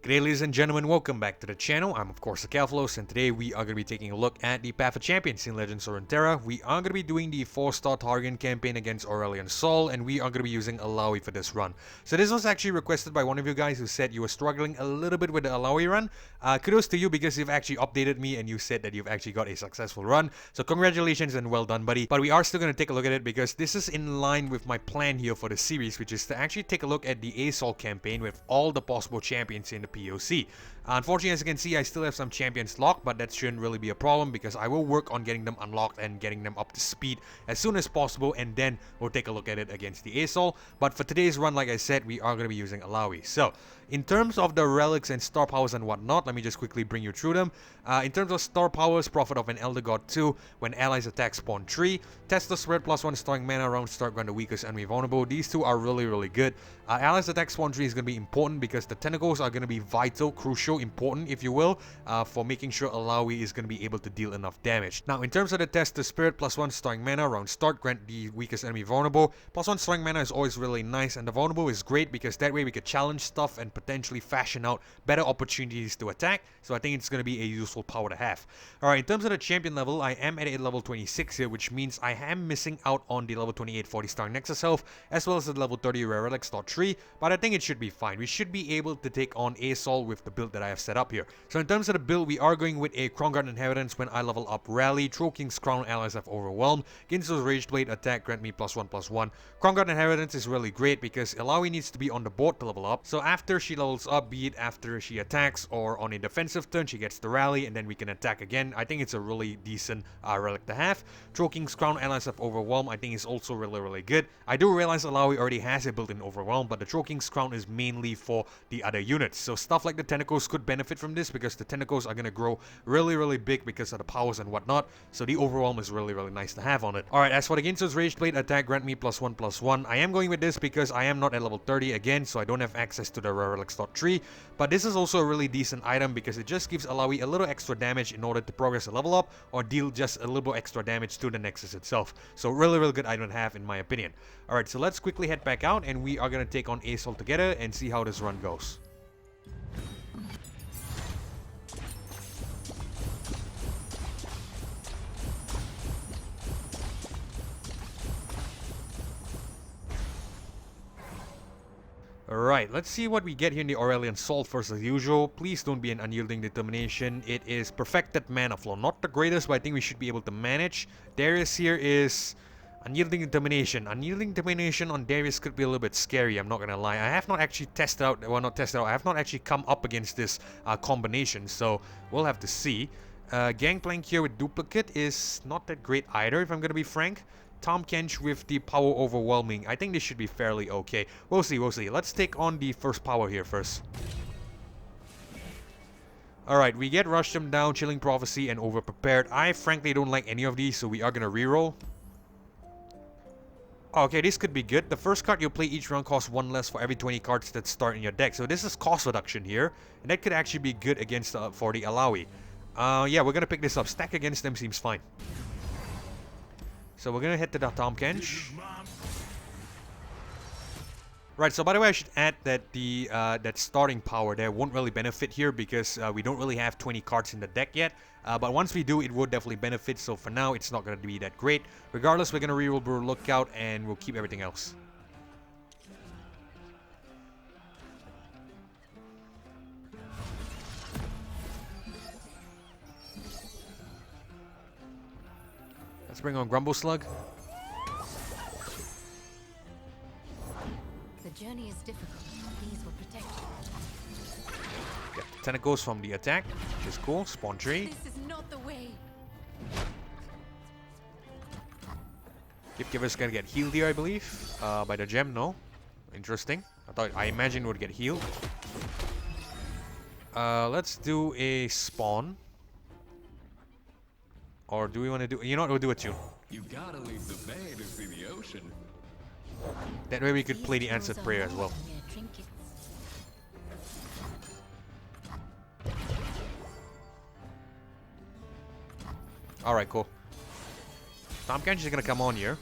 G'day ladies and gentlemen, welcome back to the channel. I'm of course Akefalos, and today we are going to be taking a look at the Path of Champions in Legends of Runeterra. We are going to be doing the 4 Star Targon Campaign against Aurelion Sol, and we are going to be using Illaoi for this run. So this was actually requested by one of you guys who said you were struggling a little bit with the Illaoi run. Kudos to you because you've actually updated me and you said that you've actually got a successful run. So congratulations and well done, buddy. But we are still going to take a look at it because this is in line with my plan here for the series, which is to actually take a look at the A.Sol campaign with all the possible champions in the POC. Unfortunately, as you can see, I still have some champions locked, but that shouldn't really be a problem because I will work on getting them unlocked and getting them up to speed as soon as possible, and then we'll take a look at it against the A.Sol. But for today's run, like I said, we are going to be using Illaoi. So, in terms of the relics and star powers and whatnot, let me just quickly bring you through them. In terms of star powers, Prophet of an Elder God 2, when allies attack spawn 3, test the spread +1 storing mana around start grant the weakest enemy vulnerable. These two are really good. Allies attack spawn 3 is going to be important because the tentacles are going to be vital, crucial, important if you will, for making sure Illaoi is going to be able to deal enough damage. Now in terms of the test, the spirit +1 storing mana around start grant the weakest enemy vulnerable. +1 storing mana is always really nice, and the vulnerable is great because that way we could challenge stuff and potentially fashion out better opportunities to attack. So I think it's going to be a useful power to have. Alright, in terms of the champion level, I am at a level 26 here, which means I am missing out on the level 28 40 star Nexus health, as well as the level 30 Relics star 3, but I think it should be fine. We should be able to take on A.Sol with the build that I have set up here. So in terms of the build, we are going with a Crown Guard Inheritance when I level up Rally, Troll King's Crown allies have Overwhelmed, Ginzo's Rage Blade attack grant me +1/+1. Crown Guard Inheritance is really great because Illaoi needs to be on the board to level up, so after she levels up, be it after she attacks or on a defensive turn, she gets the Rally and then we can attack again. I think it's a really decent relic to have. Troll King's Crown allies have Overwhelm, I think is also really good. I do realize Illaoi already has a built-in Overwhelm, but the Troll King's Crown is mainly for the other units, so stuff like the tentacles could benefit from this because the tentacles are going to grow really big because of the powers and whatnot, so the Overwhelm is really nice to have on it. Alright, as for the Ginzo's Rage Blade attack grant me +1/+1, I am going with this because I am not at level 30 again, so I don't have access to the Relics Slot 3, but this is also a really decent item because it just gives Illaoi a little extra damage in order to progress a level up or deal just a little bit extra damage to the Nexus itself. So really good item to have in my opinion. Alright, so let's quickly head back out and we are going to take on A.Sol together and see how this run goes. Alright, let's see what we get here in the Aurelion Sol first as usual. Please don't be an Unyielding Determination. It is Perfected Mana Flow. Not the greatest, but I think we should be able to manage. Darius here is Unyielding Determination. Unyielding Determination on Darius could be a little bit scary, I'm not gonna lie. I have not actually tested out, well not tested out, I have not actually come up against this combination, so we'll have to see. Gangplank here with Duplicate is not that great either, if I'm gonna be frank. Tahm Kench with the power overwhelming. I think this should be fairly okay. We'll see. Let's take on the first power here first. Alright, we get Rush Them Down, Chilling Prophecy, and Overprepared. I frankly don't like any of these, so we are gonna reroll. Okay, this could be good. The first card you play each round costs 1 less for every 20 cards that start in your deck. So this is cost reduction here, and that could actually be good against for the Illaoi. Yeah, we're gonna pick this up. Stack against them seems fine. So we're gonna head to the Tahm Kench. Right, so by the way, I should add that the that starting power there won't really benefit here because we don't really have 20 cards in the deck yet. But once we do, it would definitely benefit. So for now, it's not gonna be that great. Regardless, we're gonna reroll Brew Lookout and we'll keep everything else. Let's bring on Grumble Slug. The journey is difficult. These will protect you. Get the tentacles from the attack, which is cool. Spawn tree. This is not the way. Giver's gonna get healed here, I believe. By the gem, no. Interesting. I imagined it would get healed. Let's do a spawn. Or do we want to do... You know what? We'll do a tune. You gotta leave the bay to see the ocean. That way we could play the Answered Prayer as well. Alright, cool. Tahm Kench is gonna come on here.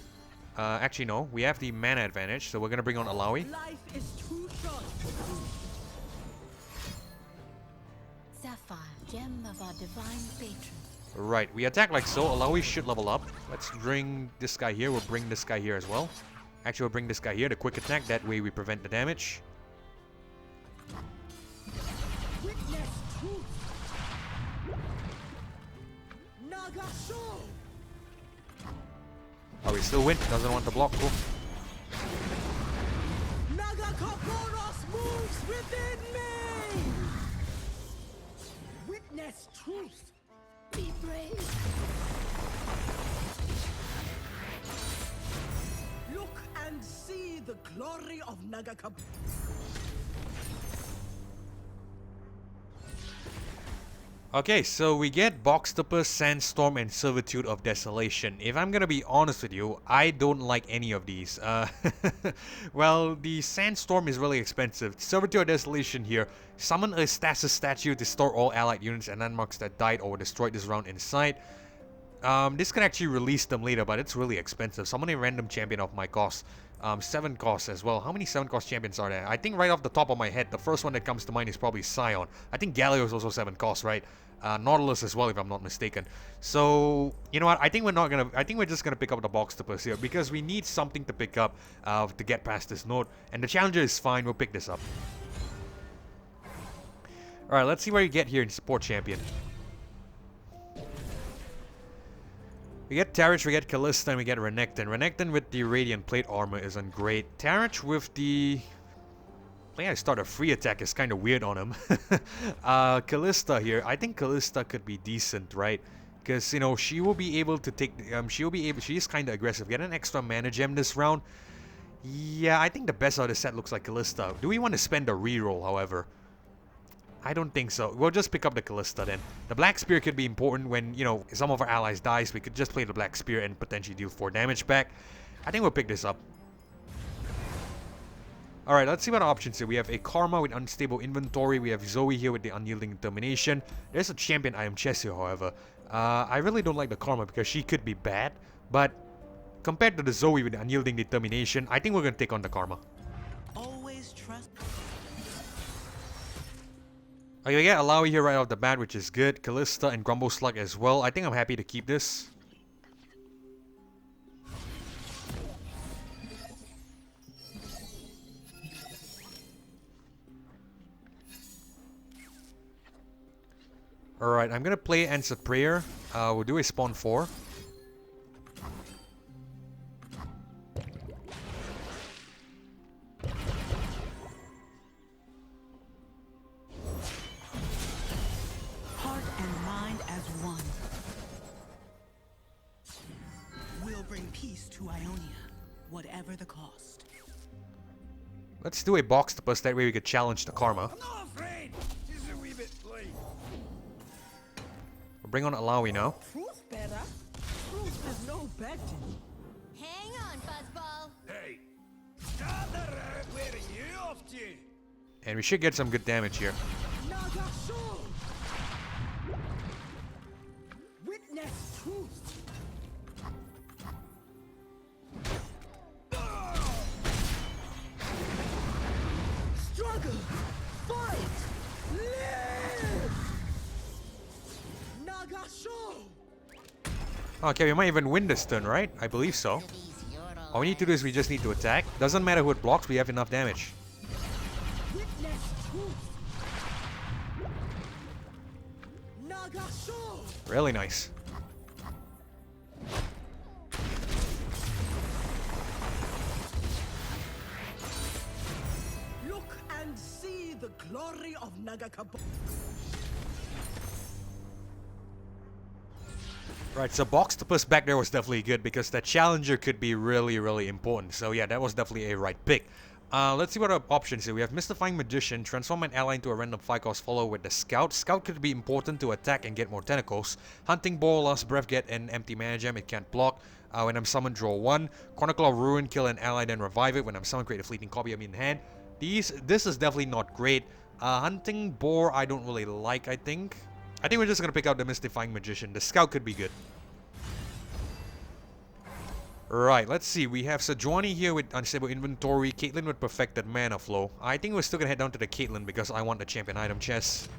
Actually, no. We have the mana advantage, so we're gonna bring on Illaoi. Life is too short. divine patron. Right, we attack like so. Illaoi should level up. Let's bring this guy here. We'll bring this guy here as well. Actually, we'll bring this guy here. The quick attack. That way we prevent the damage. Oh, we still win. Doesn't want the block. Cool. Moves within me. Witness truth. Be brave. Look and see the glory of Nagakab. Okay, so we get Boxtopper, Sandstorm, and Servitude of Desolation. If I'm gonna be honest with you, I don't like any of these. Well, the Sandstorm is really expensive. Servitude of Desolation here. Summon a stasis statue to store all allied units and landmarks that died or were destroyed this round inside. This can actually release them later, but it's really expensive. Summon a random champion of my cost. 7 costs as well. How many 7 cost champions are there? I think right off the top of my head, the first one that comes to mind is probably Scion. I think Galio is also 7 costs, right? Nautilus as well, if I'm not mistaken. So, you know what? I think we're just gonna pick up the Boxtopus here because we need something to pick up to get past this node. And the Challenger is fine. We'll pick this up. All right, let's see where you get here in support champion. We get Tarich, we get Callista, and we get Renekton. Renekton with the Radiant Plate armor isn't great. Tarich with the... I think I start a free attack is kind of weird on him. Callista here. I think Callista could be decent, right? Because, you know, she will be able to take... she is kind of aggressive. Get an extra mana gem this round. Yeah, I think the best out of the set looks like Callista. Do we want to spend a reroll, however? I don't think so. We'll just pick up the Callista then. The Black Spear could be important when, you know, some of our allies dies. We could just play the Black Spear and potentially deal 4 damage back. I think we'll pick this up. Alright, let's see what options here. We have a Karma with Unstable Inventory. We have Zoe here with the Unyielding Determination. There's a champion item chest here, however. I really don't like the Karma because she could be bad. But compared to the Zoe with the Unyielding Determination, I think we're going to take on the Karma. Always trust. Okay, we get Illaoi here right off the bat, which is good. Callista and Grumble Slug as well. I think I'm happy to keep this. Alright, I'm gonna play Answered Prayer. We'll do a spawn 4. Heart and mind as one. We'll bring peace to Ionia, whatever the cost. Let's do a Boxtopus, that way we could challenge the Karma. I'm not afraid. Just a wee bit late. We'll bring on Illaoi now. Truth better. Truth is no betting. Hang on, Fuzzball. Hey, start the riot. Where are you off to? And we should get some good damage here. Nagasol. Witness truth. Struggle. Fight. Live. Nagasol. Okay, we might even win this turn, right? I believe so. All we need to do is we just need to attack. Doesn't matter who it blocks, we have enough damage. Witness truth. Nagasol. Really nice. Look and see the glory of Nagakab. Right, so Boxtopus back there was definitely good because that Challenger could be really, really important. So yeah, that was definitely a right pick. Let's see what our options here. We have Mystifying Magician, transform an ally into a random 5-cost follower with the Scout. Scout could be important to attack and get more tentacles. Hunting Ball, Last Breath, get an empty mana gem, it can't block. When I'm summoned, draw 1. Chronicle of Ruin, kill an ally, then revive it. When I'm summoned, create a fleeting copy of me in hand. This is definitely not great. Hunting Boar, I don't really like, I think. I think we're just going to pick out the Mystifying Magician. The Scout could be good. Right, let's see. We have Sejuani here with Unstable Inventory. Caitlyn with Perfected Mana Flow. I think we're still going to head down to the Caitlyn because I want the champion item chest.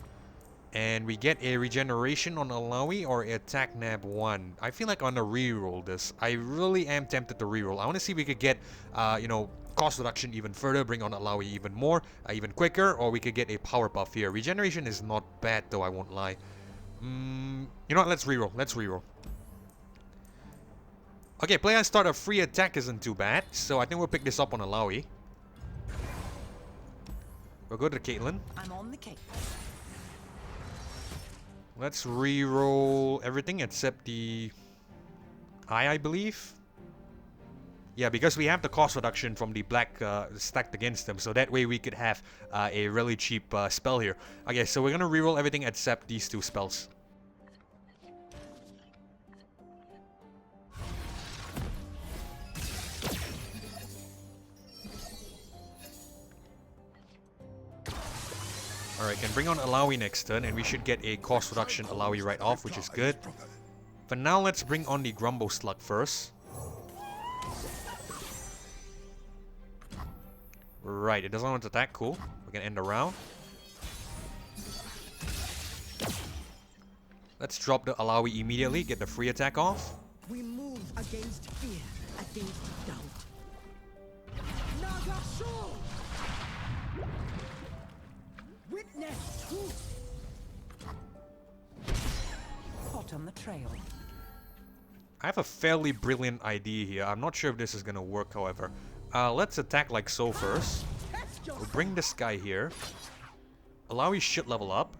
And we get a regeneration on Illaoi or attack nab 1. I feel like I'm gonna reroll this. I really am tempted to reroll. I want to see if we could get, you know, cost reduction even further, bring on Illaoi even more, even quicker, or we could get a power buff here. Regeneration is not bad though, I won't lie. You know what, let's reroll. Let's reroll. Okay, play and start a free attack isn't too bad, so I think we'll pick this up on Illaoi. We'll go to Caitlyn. I'm on the case. Let's re-roll everything except the I believe. Yeah, because we have the cost reduction from the black stacked against them, so that way we could have a really cheap spell here. Okay, so we're gonna re-roll everything except these two spells. Alright, can bring on Illaoi next turn, and we should get a cost reduction Illaoi right off, which is good. For now, let's bring on the Grumble Slug first. Right, it doesn't want to attack, cool. We can end the round. Let's drop the Illaoi immediately, get the free attack off. We move against fear, against doubt. Naga Sol! Witness truth! Hot on the trail. I have a fairly brilliant idea here. I'm not sure if this is gonna work, however. Let's attack like so first. We'll bring this guy here. Illaoi should level up.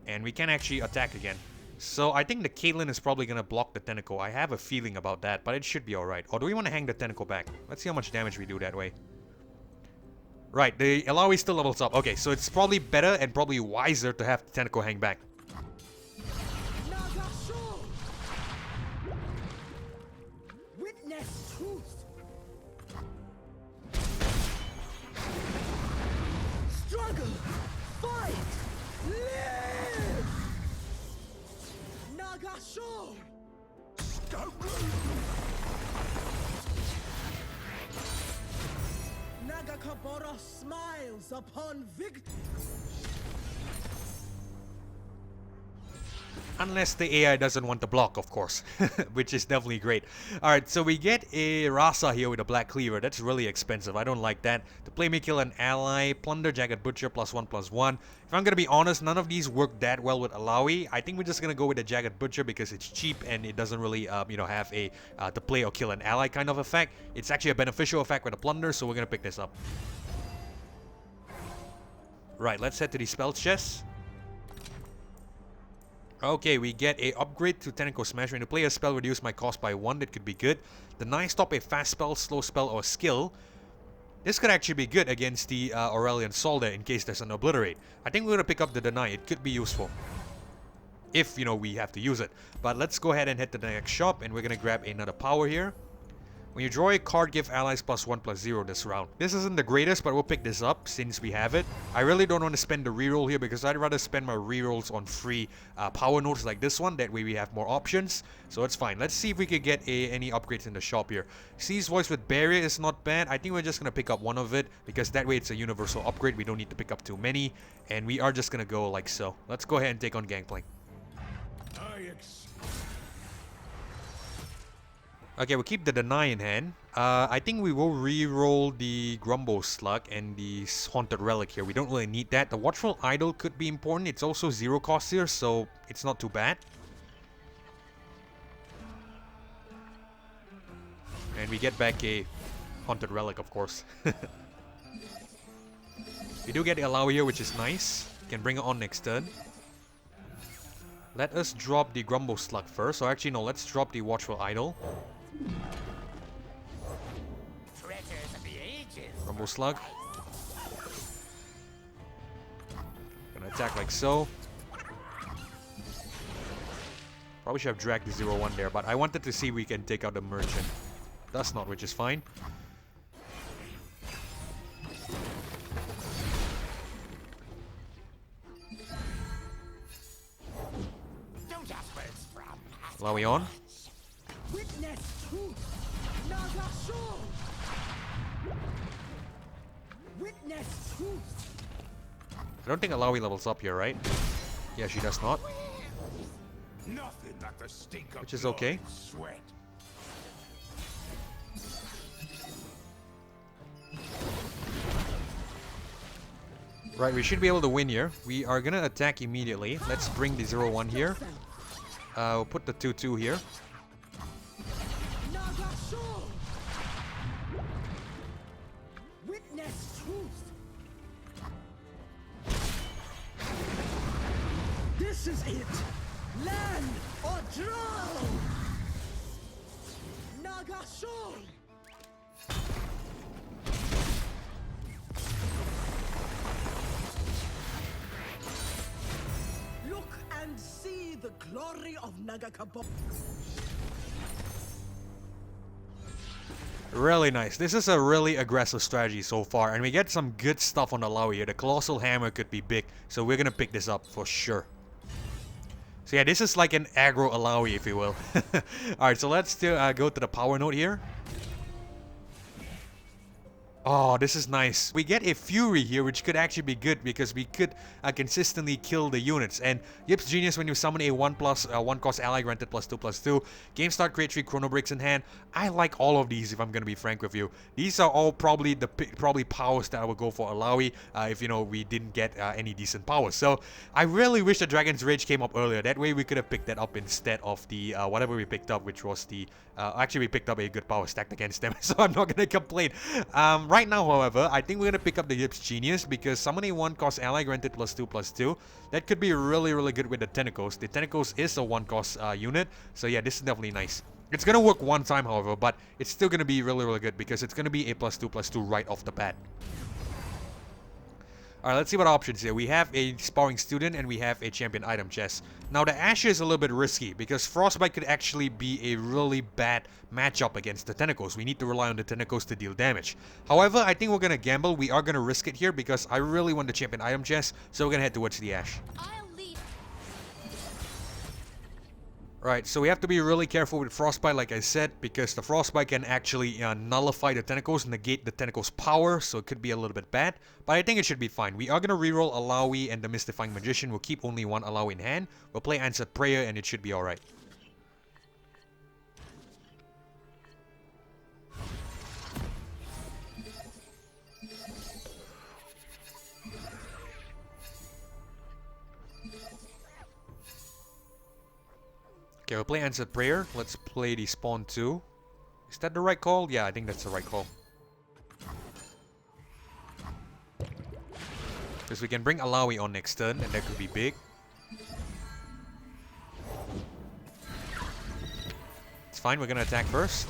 And we can actually attack again. So I think the Caitlyn is probably gonna block the tentacle. I have a feeling about that, but it should be alright. Or do we want to hang the tentacle back? Let's see how much damage we do that way. Right, the Illaoi still levels up. Okay, so it's probably better and probably wiser to have the tentacle hang back. Naga Sol! Witness truth! Struggle! Fight! Live! Naga Sol! Nagakabara smiles upon victory. Unless the AI doesn't want to block, of course. Which is definitely great. Alright, so we get a Rasa here with a Black Cleaver. That's really expensive. I don't like that. To play me kill an ally, Plunder, Jagged Butcher, +1/+1. If I'm gonna be honest, none of these work that well with Illaoi. I think we're just gonna go with the Jagged Butcher because it's cheap and it doesn't really, you know, have a to play or kill an ally kind of effect. It's actually a beneficial effect with a Plunder, so we're gonna pick this up. Right, let's head to the spell chest. Okay, we get a upgrade to Tentacle Smash. When you play a spell, reduce my cost by 1. That could be good. Deny stop a fast spell, slow spell, or skill. This could actually be good against the Aurelion Sol there in case there's an Obliterate. I think we're going to pick up the Deny. It could be useful. If, you know, we have to use it. But let's go ahead and head to the next shop and we're going to grab another power here. When you draw a card, give allies +1/+0 this round. This isn't the greatest, but we'll pick this up since we have it. I really don't want to spend the reroll here because I'd rather spend my rerolls on free power nodes like this one. That way we have more options. So it's fine. Let's see if we could get any upgrades in the shop here. Seize Voice with Barrier is not bad. I think we're just going to pick up one of it because that way it's a universal upgrade. We don't need to pick up too many. And we are just going to go like so. Let's go ahead and take on Gangplank. Okay, we'll keep the Deny in hand. I think we will re-roll the Grumble Slug and the Haunted Relic here. We don't really need that. The Watchful Idol could be important. It's also 0 cost here, so it's not too bad. And we get back a Haunted Relic, of course. We do get the Illaoi here, which is nice. Can bring it on next turn. Let us drop the Grumble Slug first. So actually, no, let's drop the Watchful Idol. Grumble Slug. Gonna attack like so. Probably should have dragged the 0-1 there, but I wanted to see if we can take out the Merchant. Does not, which is fine. Illaoi on. Witness truth. Naga Sol. Witness truth. I don't think Illaoi levels up here, right? Yeah, she does not. Nothing like the stink of Which is blood okay. and sweat. Right, we should be able to win here. We are gonna attack immediately. Let's bring the 0-1 here. We'll put the 2-2 here. Witness truth. This is it. Land or drown. Nagasho. Look and see the glory of Nagakabo. Really nice. This is a really aggressive strategy so far, and we get some good stuff on Illaoi here. The Colossal Hammer could be big, so we're gonna pick this up for sure. So yeah, this is like an aggro Illaoi, if you will. Alright, so let's still go to the power node here. Oh, this is nice. We get a Fury here, which could actually be good because we could consistently kill the units. And Yip's Genius, when you summon a 1 cost ally granted +2/+2, game start, create 3 chrono breaks in hand. I like all of these, if I'm gonna be frank with you. These are all probably the powers that I would go for Illaoi if, you know, we didn't get any decent powers. So I really wish the Dragon's Rage came up earlier. That way we could have picked that up instead of the whatever we picked up, which was the actually we picked up a good power stacked against them, so I'm not gonna complain. Right now, however, I think we're gonna pick up the Yip's Genius because summoning 1 cost ally granted +2/+2, that could be really, really good with the Tentacles. The Tentacles is a 1 cost unit, so yeah, this is definitely nice. It's gonna work one time, however, but it's still gonna be really, really good because it's gonna be a +2/+2 right off the bat. Alright, let's see what options here. We have a Sparring Student and we have a Champion Item Chest. Now the Ashe is a little bit risky because Frostbite could actually be a really bad matchup against the Tentacles. We need to rely on the Tentacles to deal damage. However, I think we're going to gamble. We are going to risk it here because I really want the Champion Item Chest, so we're going to head towards the Ashe. I'll lead. Right, so we have to be really careful with Frostbite, like I said, because the Frostbite can actually nullify the Tentacles, negate the Tentacles' power, so it could be a little bit bad. But I think it should be fine. We are going to reroll Illaoi and the Mystifying Magician. We'll keep only one Illaoi in hand. We'll play Answered Prayer and it should be alright. Okay, we'll play Answered Prayer. Let's play the Spawn 2. Is that the right call? Yeah, I think that's the right call. Because we can bring Illaoi on next turn, and that could be big. It's fine, we're gonna attack first.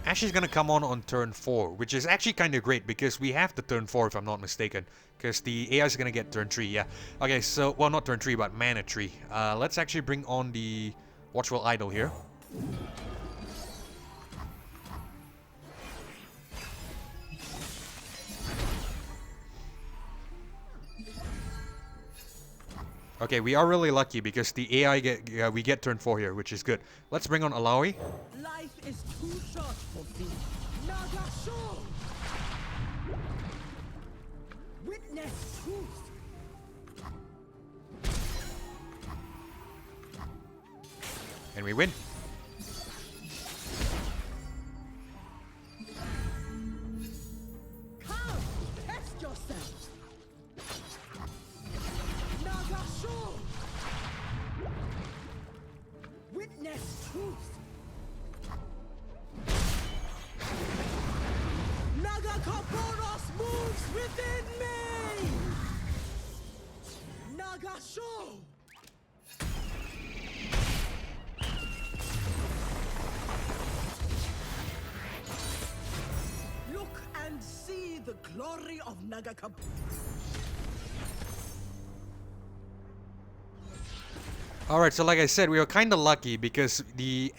Ashe is gonna come on turn 4, which is actually kind of great because we have the turn 4 if I'm not mistaken. Because the AI is gonna get turn 3, yeah. Okay, so, well, not turn 3, but mana 3. Let's actually bring on the Watchful Idol here. Okay, we are really lucky because the AI we get turn 4 here, which is good. Let's bring on Illaoi. Life is too short for thee. Nagasho. Witness truth. And we win. Come, test yourselves. Nagasho. Witness truth. Nagakaboros moves within me. Nagasho. Look and see the glory of Nagakab. Alright, so like I said, we were kind of lucky because we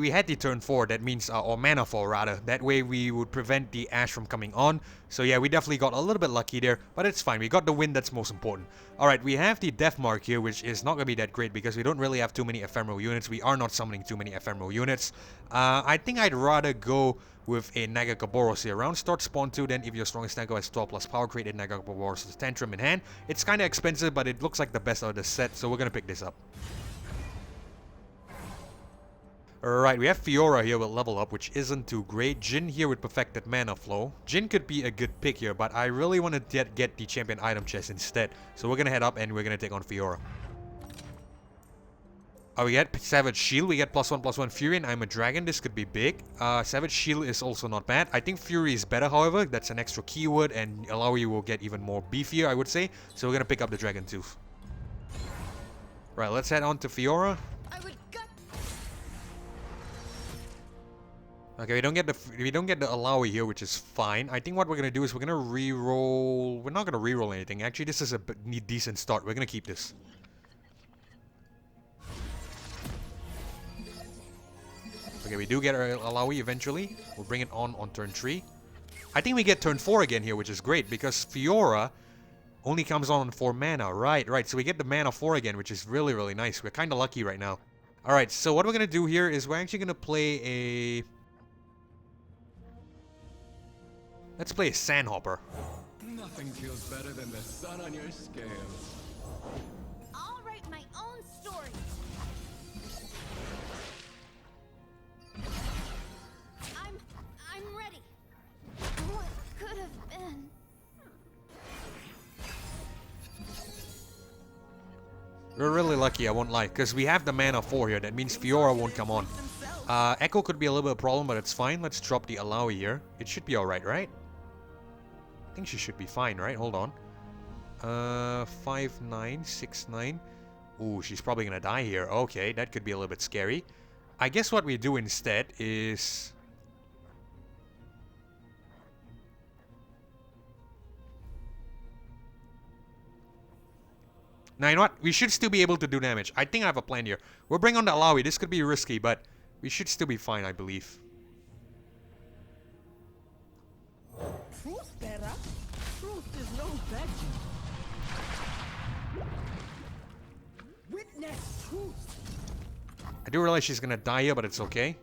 had the turn 4, that means, or mana 4 rather. That way we would prevent the Ashe from coming on. So yeah, we definitely got a little bit lucky there, but it's fine. We got the win, that's most important. Alright, we have the Death Mark here, which is not going to be that great because we don't really have too many ephemeral units. We are not summoning too many ephemeral units. I think I'd rather go with a Nagakaboros here. Around start spawn 2, then if your strongest tank has 12 plus power, create a Nagakaboros Tantrum in hand. It's kind of expensive, but it looks like the best out of the set, so we're going to pick this up. Alright, we have Fiora here with level up, which isn't too great. Jhin here with perfected mana flow. Jhin could be a good pick here, but I really want to get the champion item chest instead. So we're going to head up and we're going to take on Fiora. Oh, we get Savage Shield. We get +1/+1 Fury, and I'm a dragon. This could be big. Savage Shield is also not bad. I think Fury is better, however. That's an extra keyword, and Illaoi will get even more beefier, I would say. So we're going to pick up the Dragon Tooth. Right, let's head on to Fiora. Okay, we don't get the Illaoi here, which is fine. I think what we're gonna do is we're gonna re-roll. We're not gonna re-roll anything. Actually, this is a decent start. We're gonna keep this. Okay, we do get our Illaoi eventually. We'll bring it on turn 3. I think we get turn 4 again here, which is great because Fiora only comes on 4 mana. Right. So we get the mana 4 again, which is really, really nice. We're kind of lucky right now. All right. So what we're gonna do here is we're actually gonna play a. Let's play a Sandhopper. Nothing feels better than the sun on your scales. I'll write my own story. I'm ready. What could have been? We're really lucky, I won't lie, because we have the mana 4 here. That means Fiora won't come on. Echo could be a little bit of a problem, but it's fine. Let's drop the Illaoi here. It should be alright, right? I think she should be fine, right? Hold on. 5-9, 6-9. Ooh, she's probably gonna die here. Okay, that could be a little bit scary. I guess what we do instead is... Now, you know what? We should still be able to do damage. I think I have a plan here. We'll bring on the Illaoi. This could be risky, but we should still be fine, I believe. Truth better. Truth is no better. Witness truth. I do realize she's gonna die here, but it's okay.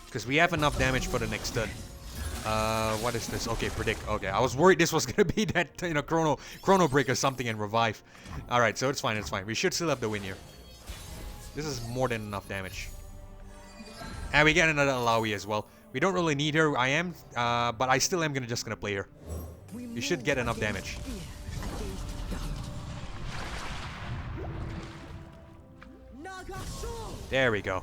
Because we have enough damage for the next turn. What is this? Okay, predict. Okay, I was worried this was gonna be that, you know, chrono break or something and revive. Alright, so it's fine, it's fine. We should still have the win here. This is more than enough damage. And we get another Illaoi as well. We don't really need her. I am, but I still am just gonna play her. You should get enough damage. There we go.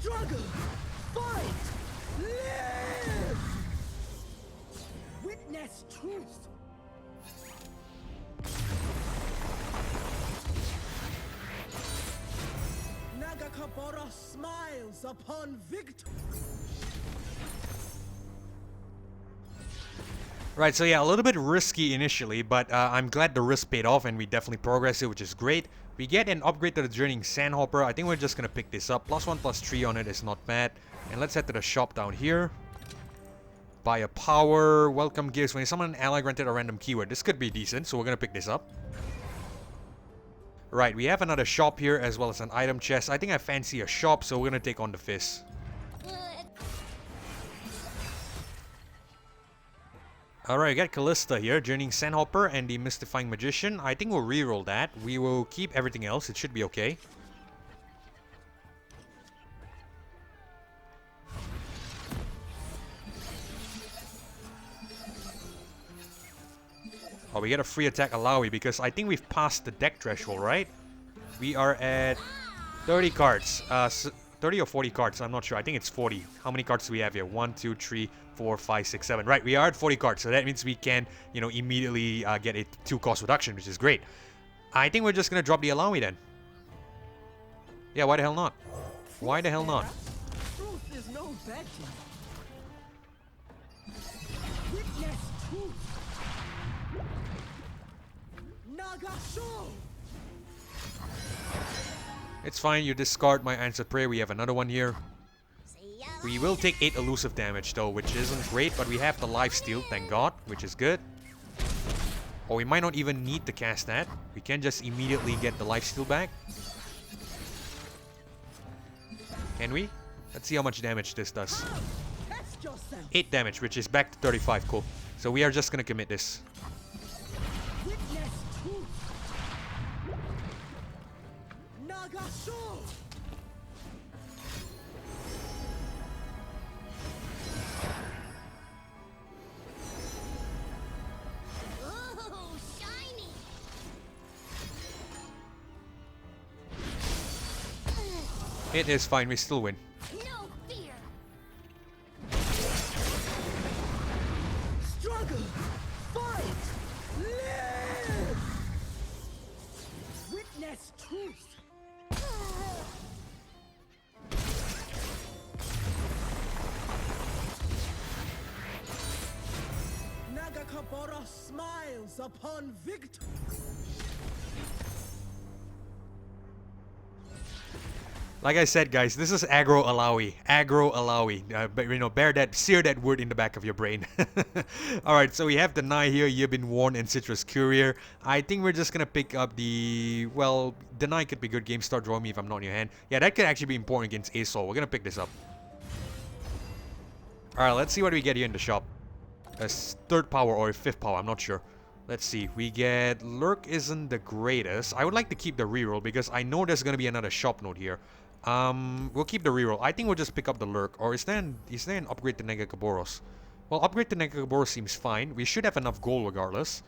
Struggle, fight, live. Witness truth. Nagakabara smiles upon victory. Right, so yeah, a little bit risky initially, but I'm glad the risk paid off and we definitely progressed it, which is great. We get an upgrade to the Journeying Sandhopper. I think we're just going to pick this up. +1/+3 on it is not bad. And let's head to the shop down here. Buy a power. Welcome gifts. When you summon an ally, granted a random keyword. This could be decent, so we're going to pick this up. Right, we have another shop here as well as an item chest. I think I fancy a shop, so we're going to take on the Fizz. Alright, we got Callista here, Journeying Sandhopper and the Mystifying Magician. I think we'll reroll that. We will keep everything else. It should be okay. Oh, we get a free attack Illaoi because I think we've passed the deck threshold, right? We are at 30 cards. 30 or 40 cards, I'm not sure. I think it's 40. How many cards do we have here? 1, 2, 3, 4, 5, 6, 7. Right, we are at 40 cards, so that means we can, you know, immediately get a 2 cost reduction, which is great. I think we're just gonna drop the Illaoi then. Yeah, why the hell not? Why the hell not? Truth is no better. Witness truth. Nagasho. It's fine, you discard my answered prayer. We have another one here. We will take 8 elusive damage though, which isn't great, but we have the lifesteal, thank god, which is good. Or we might not even need to cast that. We can just immediately get the lifesteal back. Can we? Let's see how much damage this does. 8 damage, which is back to 35. Cool. So we are just gonna commit this. Oh, shiny. It is fine, we still win. No fear. Struggle! Fight! Live! Witness truth! Nagakabara smiles upon victory! Like I said, guys, this is aggro Illaoi. Aggro Illaoi. But you know, sear that word in the back of your brain. Alright, so we have Deny here, You've Been Warned, and Citrus Courier. I think we're just gonna pick up the... Well, Deny could be good. Game Start, draw me if I'm not in your hand. Yeah, that could actually be important against A.Sol. We're gonna pick this up. Alright, let's see what we get here in the shop. A 3rd power or a 5th power, I'm not sure. Let's see, we get... Lurk isn't the greatest. I would like to keep the reroll because I know there's gonna be another shop note here. We'll keep the reroll. I think we'll just pick up the Lurk. Or is there an upgrade to Negakaboros? Well, upgrade to Negakaboros seems fine. We should have enough gold regardless.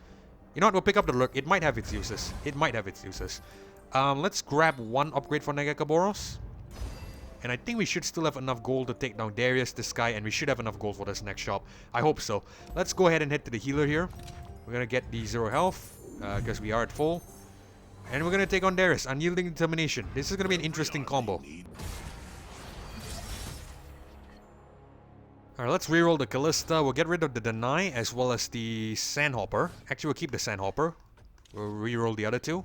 You know what? We'll pick up the Lurk. It might have its uses. It might have its uses. Let's grab 1 upgrade for Negakaboros. And I think we should still have enough gold to take down Darius, this guy, and we should have enough gold for this next shop. I hope so. Let's go ahead and head to the healer here. We're gonna get the 0 health, because we are at full. And we're gonna take on Darius, Unyielding Determination. This is gonna be an interesting combo. Alright, let's reroll the Callista. We'll get rid of the Deny as well as the Sandhopper. Actually, we'll keep the Sandhopper. We'll reroll the other 2.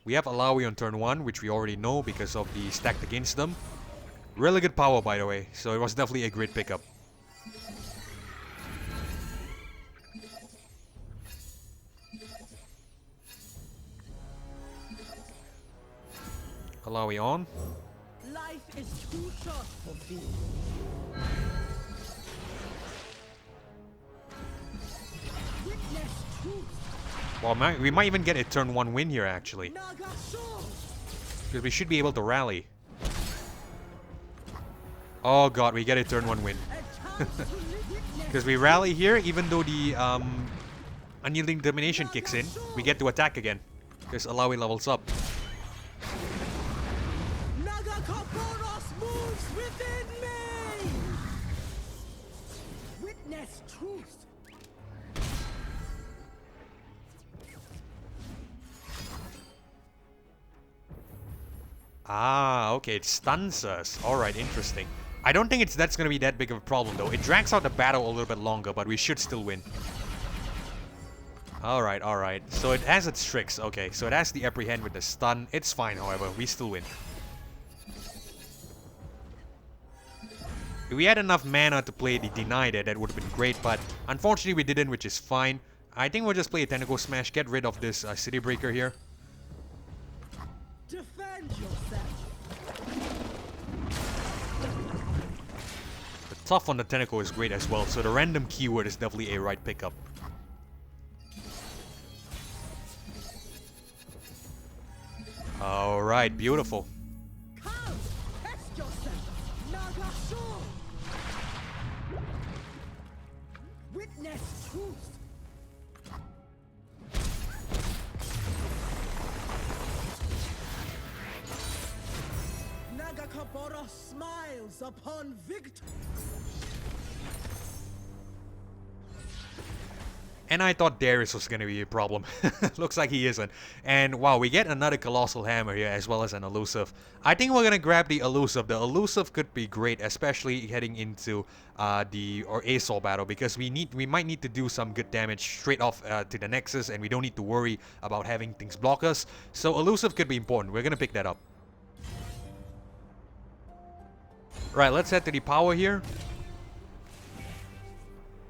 We have Illaoi on turn 1, which we already know because of the stacked against them. Really good power, by the way, so it was definitely a great pickup. Illaoi on. Life is too short for fear. Witness truth! Well, we might even get a turn 1 win here, actually. Because we should be able to rally. Oh god, we get a turn 1 win. Because we rally here, even though the Unyielding Determination kicks in, we get to attack again. Because Illaoi levels up. Nagakaboros moves within me! Witness truth! Ah, okay, it stuns us. Alright, interesting. I don't think that's gonna be that big of a problem though. It drags out the battle a little bit longer, but we should still win. Alright, alright. So it has its tricks. Okay, so it has the Apprehend with the stun. It's fine, however. We still win. If we had enough mana to play the Deny there, that would have been great, but unfortunately we didn't, which is fine. I think we'll just play a Tentacle Smash, get rid of this City Breaker here. Defend yourself! The tough on the Tentacle is great as well, so the random keyword is definitely a right pickup. Alright, beautiful. Come! Test yourself! Nagasho! Witness truth! Nagakabara smiles upon victory! And I thought Darius was going to be a problem. Looks like he isn't. And wow, we get another Colossal Hammer here as well as an Elusive. I think we're going to grab the Elusive. The Elusive could be great, especially heading into the A.Sol battle, because we might need to do some good damage straight off to the Nexus, and we don't need to worry about having things block us. So Elusive could be important. We're going to pick that up. Right, let's head to the power here.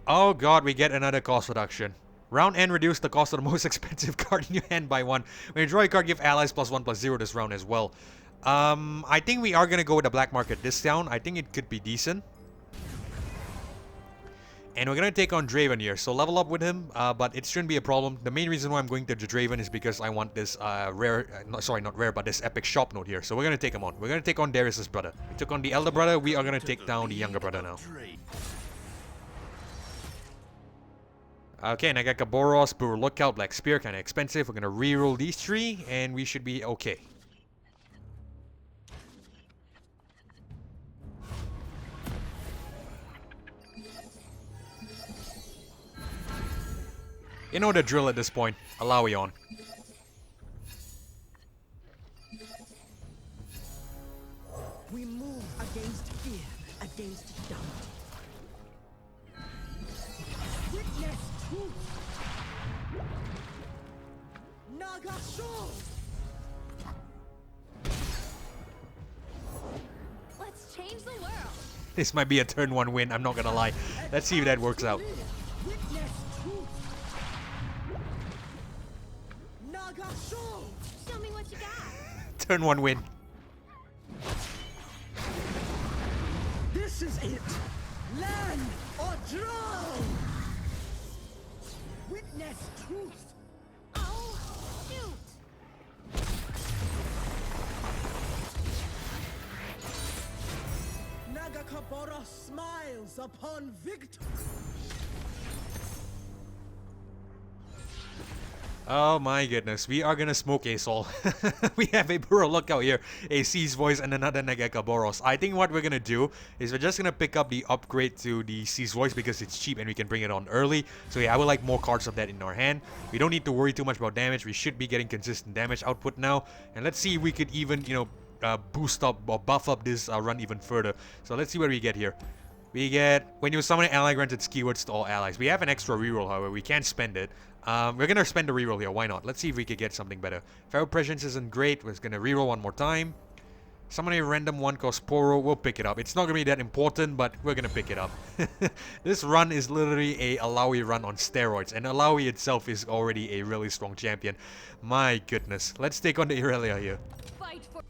Oh god, we get another cost reduction. Round end, reduce the cost of the most expensive card in your hand by 1. When you draw a card, give allies +1/+0 this round as well. I think we are going to go with the black market discount. I think it could be decent. And we're going to take on Draven here. So level up with him, but it shouldn't be a problem. The main reason why I'm going to Draven is because I want this rare, not rare, but this epic shop note here. So we're going to take him on. We're going to take on Darius' brother. We took on the elder brother. We are going to take down the younger brother now. Okay, Nagakaboros, Brewer Lookout, Black Spear, kind of expensive. We're going to reroll these 3, and we should be okay. You know the drill at this point. Illaoi on. We move against fear, against doubt. Witness truth. Nagasho. Let's change the world. This might be a turn 1 win, I'm not gonna lie. Let's see if that works out. Witness truth. Nagasho. Show me what you got. Turn 1 win. This is it. Land or drown. Witness truth. Oh, shoot. Nagakabara smiles upon victory. Oh my goodness, we are gonna smoke A.Sol. We have a Brewer Lookout here, a C's Voice, and another Nagakaboros. I think what we're gonna do is we're just gonna pick up the upgrade to the C's Voice because it's cheap and we can bring it on early. So yeah, I would like more cards of that in our hand. We don't need to worry too much about damage. We should be getting consistent damage output now. And let's see if we could even, you know, boost up or buff up this run even further. So let's see what we get here. We get, when you summon an ally, granted keywords to all allies. We have an extra reroll, however, we can't spend it. We're gonna spend the reroll here, why not? Let's see if we could get something better. Feral Presence isn't great, we're gonna reroll one more time. Summon a random one cost Poro, we'll pick it up. It's not gonna be that important, but we're gonna pick it up. This run is literally a Illaoi run on steroids, and Illaoi itself is already a really strong champion. My goodness. Let's take on the Irelia here. Fight for.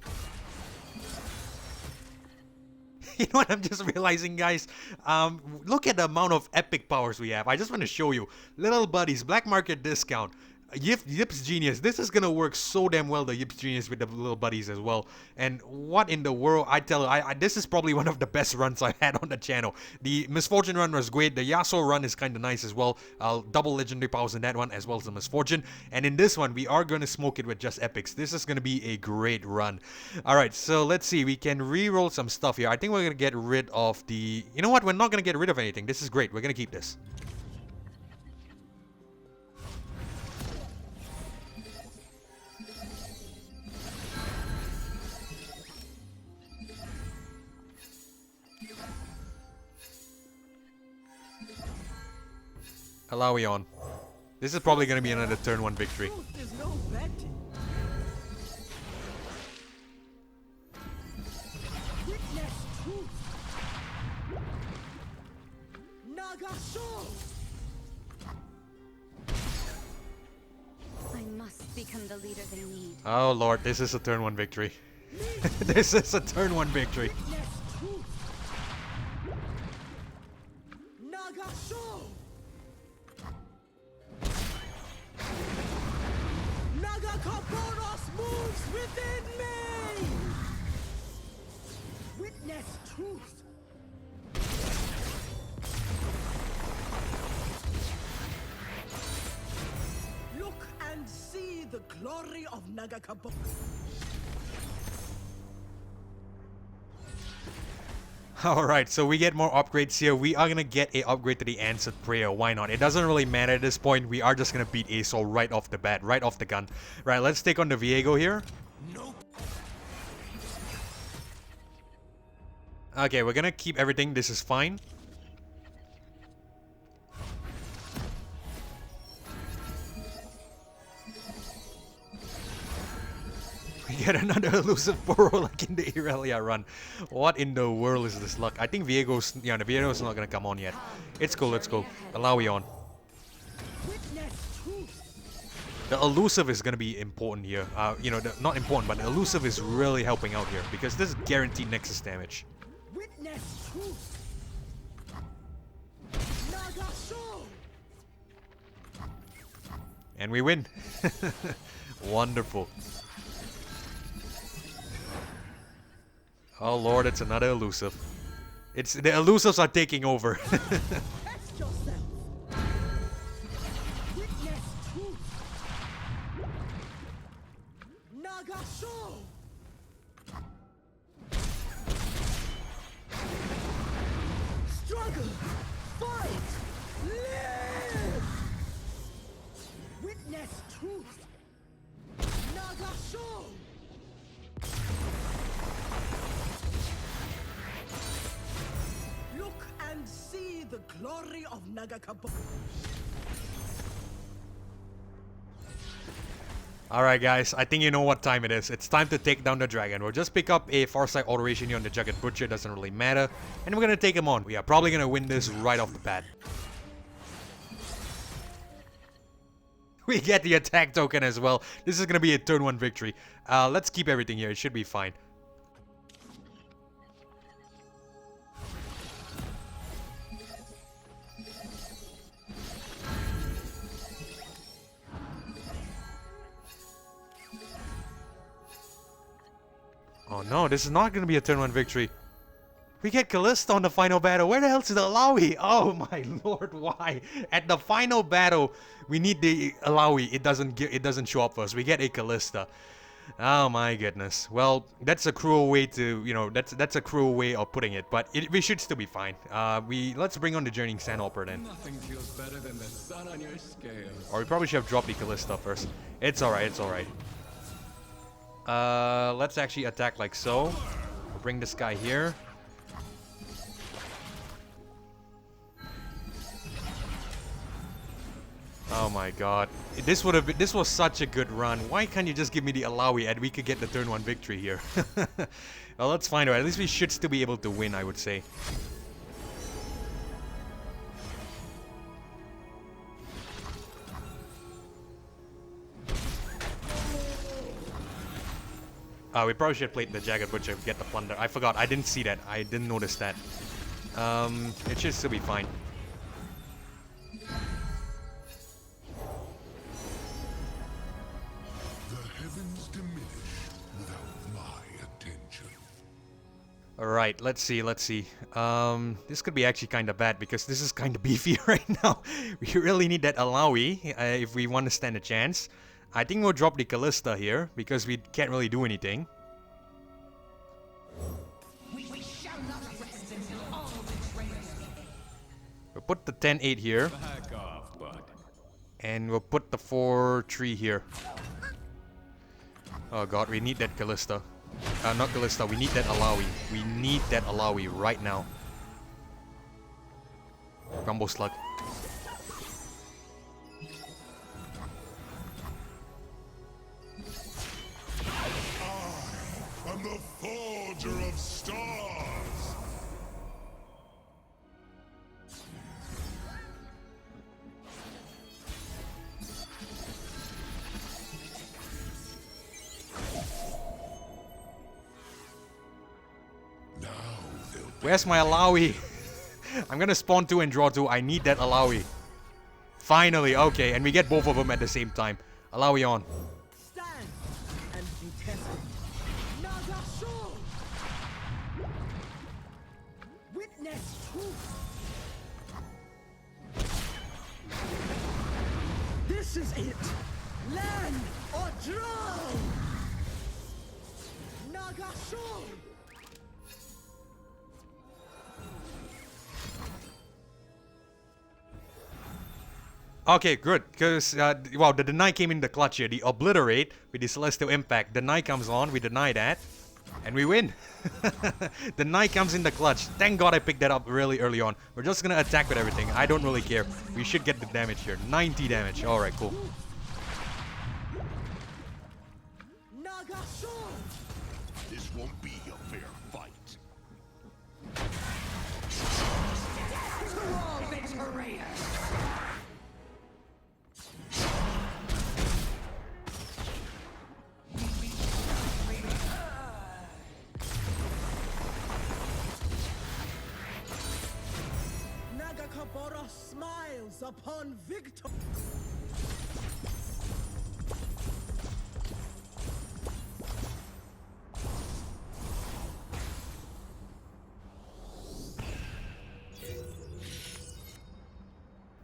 You know what I'm just realizing, guys? Look at the amount of epic powers we have. I just want to show you. Little buddies, black market discount. Yips Genius. This is gonna work so damn well, the Yips Genius with the little buddies as well. And what in the world? I tell you, this is probably one of the best runs I've had on the channel. The Misfortune run was great. The Yasuo run is kind of nice as well. Double legendary powers in that one as well as the Misfortune. And in this one, we are gonna smoke it with just epics. This is gonna be a great run. Alright, so let's see. We can re-roll some stuff here. I think we're gonna get rid of the... You know what? We're not gonna get rid of anything. This is great. We're gonna keep this. Illaoi on. This is probably going to be another turn 1 victory. There's no betting. Witness truth. Nagasho. I must become the leader they need. Oh lord, this is a turn 1 victory. This is a turn 1 victory. Witness truth. Nagasho. Nagakaboros moves within me. Witness truth. Look and see the glory of Nagakaboros. Alright, so we get more upgrades here. We are going to get a upgrade to the Answered Prayer. Why not? It doesn't really matter at this point. We are just going to beat A.Sol right off the bat, right off the gun. Right, let's take on the Viego here. Nope. Okay, we're going to keep everything. This is fine. We get another elusive Poro like in the Irelia run. What in the world is this luck? I think Viego's... Yeah, the Viego's not gonna come on yet. It's cool, let's go. Illaoi on. Witness The elusive is gonna be important here. You know, not important, but the elusive is really helping out here because this is guaranteed Nexus damage. Witness truth. Naga Sol. And we win. Wonderful. Oh lord, it's another elusive. It's the elusives are taking over. Test yourself. Witness truth. Naga Sol. Struggle. Fight. Live. Witness truth. Naga Sol. Look and see the glory of Nagakabo. Alright guys, I think you know what time it is. It's time to take down the dragon. We'll just pick up a Farsight Alteration here on the Jagged Butcher, doesn't really matter. And we're gonna take him on. We are probably gonna win this right off the bat. We get the attack token as well. This is gonna be a turn 1 victory. Let's keep everything here, it should be fine. Oh no, this is not going to be a turn 1 victory. We get Kalista on the final battle. Where the hell is the Illaoi? Oh my lord, why? At the final battle, we need the Illaoi. It doesn't show up for us. We get a Kalista. Oh my goodness. Well, that's a cruel way to, you know, that's a cruel way of putting it, but we should still be fine. Let's bring on the Journeying Sandhopper then. Nothing feels better than the sun on your scales. Or we probably should have dropped the Kalista first. It's alright, it's alright. Let's actually attack like so. We'll bring this guy here. Oh my god. This was such a good run. Why can't you just give me the Illaoi and we could get the turn 1 victory here? Well, let's find out. At least we should still be able to win, I would say. We probably should have played the Jagged Butcher to get the plunder. I forgot. I didn't see that. I didn't notice that. It should still be fine. The heavens diminish without my attention. Alright, let's see. This could be actually kind of bad because this is kind of beefy right now. We really need that Illaoi if we want to stand a chance. I think we'll drop the Kalista here because we can't really do anything. We'll put the 10-8 here. Back off, bud. And we'll put the 4-3 here. Oh god, we need that Kalista. Not Kalista, we need that Illaoi. We need that Illaoi right now. Rumble Slug. I'm the forger of stars. Now they'll Where's my Illaoi? I'm gonna spawn 2 and draw 2. I need that Illaoi. Finally, okay, and we get both of them at the same time. Illaoi on. Stand and be tested. Naga Sol. Witness truth. This is it. Land or drown. Naga Sol. Okay, good, because, well, the deny came in the clutch here. The obliterate with the Celestial Impact. Deny comes on, we deny that, and we win. Deny comes in the clutch. Thank god I picked that up really early on. We're just gonna attack with everything. I don't really care. We should get the damage here. 90 damage. Alright, cool. Naga Sol. This won't be a fair fight. Fiora smiles upon victory.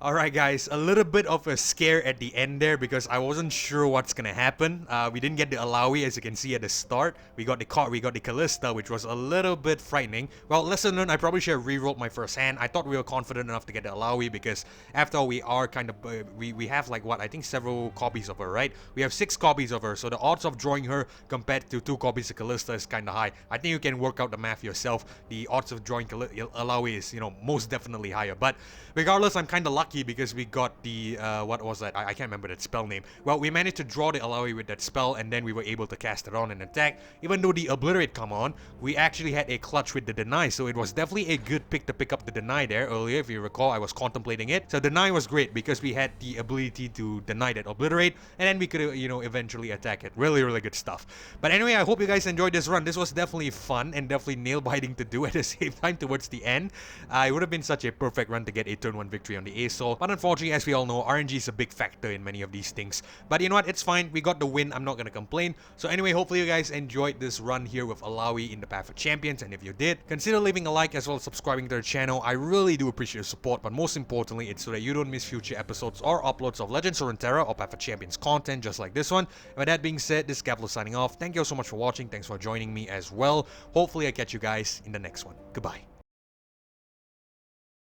Alright guys, a little bit of a scare at the end there because I wasn't sure what's gonna happen. We didn't get the Illaoi as you can see at the start. We got the Callista, which was a little bit frightening. Well, lesson learned, I probably should have re-rolled my first hand. I thought we were confident enough to get the Illaoi because after all we are kind of, we have like what, I think several copies of her, right? We have 6 copies of her, so the odds of drawing her compared to 2 copies of Callista is kind of high. I think you can work out the math yourself. The odds of drawing Illaoi is, you know, most definitely higher. But regardless, I'm kind of lucky because we got the, what was that? I can't remember that spell name. Well, we managed to draw the Illaoi with that spell and then we were able to cast it on and attack. Even though the Obliterate come on, we actually had a clutch with the Deny, so it was definitely a good pick to pick up the Deny there earlier. If you recall, I was contemplating it. So Deny was great because we had the ability to deny that Obliterate and then we could, you know, eventually attack it. Really, really good stuff. But anyway, I hope you guys enjoyed this run. This was definitely fun and definitely nail-biting to do at the same time towards the end. It would have been such a perfect run to get a turn 1 victory on the A.Sol. But unfortunately, as we all know, RNG is a big factor in many of these things. But you know what? It's fine. We got the win. I'm not going to complain. So anyway, hopefully you guys enjoyed this run here with Illaoi in the Path of Champions. And if you did, consider leaving a like as well as subscribing to the channel. I really do appreciate your support. But most importantly, it's so that you don't miss future episodes or uploads of Legends of Runeterra or Path of Champions content just like this one. And with that being said, this is Caitlyn signing off. Thank you all so much for watching. Thanks for joining me as well. Hopefully I catch you guys in the next one. Goodbye.